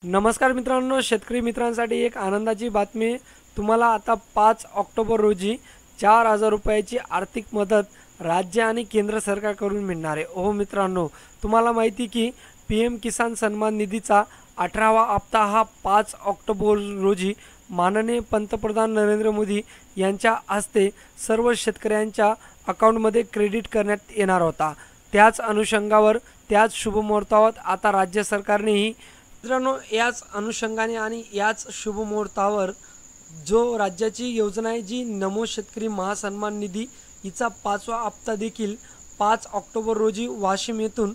नमस्कार मित्रांनो, शेतकरी मित्रांसाठी एक आनंदाची बातमी। तुम्हाला आता 5 ऑक्टोबर रोजी 4,000 रुपयाची आर्थिक मदत राज्य आणि केंद्र सरकारकडून मिळणार आहे। हो मित्रांनो, तुम्हाला माहिती की पीएम किसान सन्मान निधीचा 18वा हप्ता हा 5 ऑक्टोबर रोजी माननीय पंतप्रधान नरेंद्र मोदी यांच्या हस्ते सर्व शेतकऱ्यांच्या अकाउंटमध्ये क्रेडिट करण्यात येणार होता। त्याच अनुषंगावर त्याच शुभमुहूर्तावर आता राज्य सरकारनेही मित्रांनो याच अनुषंगाने आणि याच शुभमुहूर्तावर जो राज्याची योजना आहे जी नमो शेतकरी महासन्मान निधी हिचा 5वा हप्ता देखील 5 ऑक्टोबर रोजी वाशिम येथून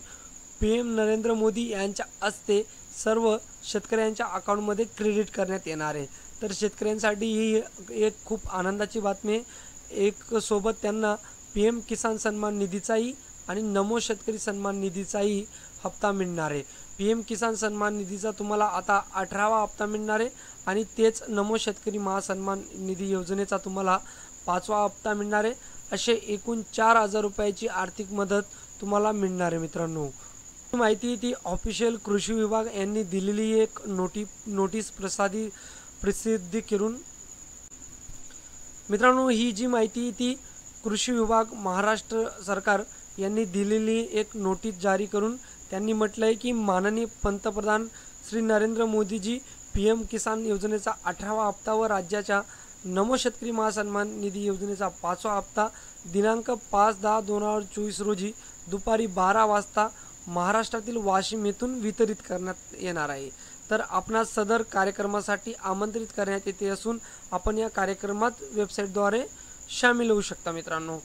पीएम नरेंद्र मोदी यांच्या हस्ते सर्व शेतकऱ्यांच्या अकाउंटमध्ये क्रेडिट करण्यात येणार आहे। तर शेतकऱ्यांसाठी ही एक खूप आनंदाची बातमी आहे। एक सोबत त्यांना पीएम किसान सन्मान निधीचाही आणि नमो शेतकरी सन्मान निधीचाही हप्ता मिळणार आहे। पीएम किसान सन्मान निधीचा तुम्हाला आता 18वा हप्ता मिळणार आहे आणि तेच नमो शेतकरी महासन्मान निधी योजनेचा तुम्हाला 5वा हप्ता मिळणार आहे। असे एकूण 4,000 रुपयाची आर्थिक मदत तुम्हाला मिळणार आहे। मित्रांनो, ही माहिती ती ऑफिशियल कृषी विभाग यांनी दिलेली एक नोटीस प्रसिद्ध करून मित्रांनो, ही जी माहिती ती कृषी विभाग महाराष्ट्र सरकार यांनी दिलेली एक नोटीस जारी करून त्यांनी म्हटलं आहे की माननीय पंतप्रधान श्री नरेंद्र मोदीजी पीएम किसान योजनेचा 18वा हप्ता व राज्याच्या नमो शेतकरी महासन्मान निधी योजनेचा 5वा हप्ता दिनांक 5/10/2024 रोजी दुपारी 12 वाजता महाराष्ट्रातील वाशिम येथून वितरित करण्यात येणार आहे। तर आपणास सदर कार्यक्रमासाठी आमंत्रित करण्यात येते असून आपण या कार्यक्रमात वेबसाईटद्वारे सामील होऊ शकता। मित्रांनो,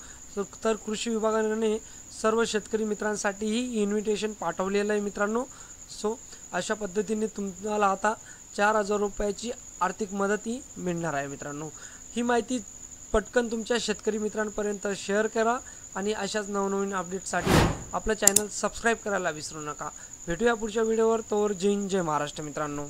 तर कृषी विभागाने सर्व शेतकरी मित्रांसाठी ही इन्व्हिटेशन पाठवलेलं आहे। मित्रांनो, अशा पद्धतीने तुम्हाला आता 4,000 रुपयाची आर्थिक मदतही मिळणार आहे। मित्रांनो, ही माहिती पटकन तुमच्या शेतकरी मित्रांपर्यंत शेअर करा आणि अशाच नवनवीन अपडेट्ससाठी आपलं चॅनल सबस्क्राईब करायला विसरू नका। भेटूया पुढच्या व्हिडिओवर। तोवर जय हिंद, जय महाराष्ट्र मित्रांनो।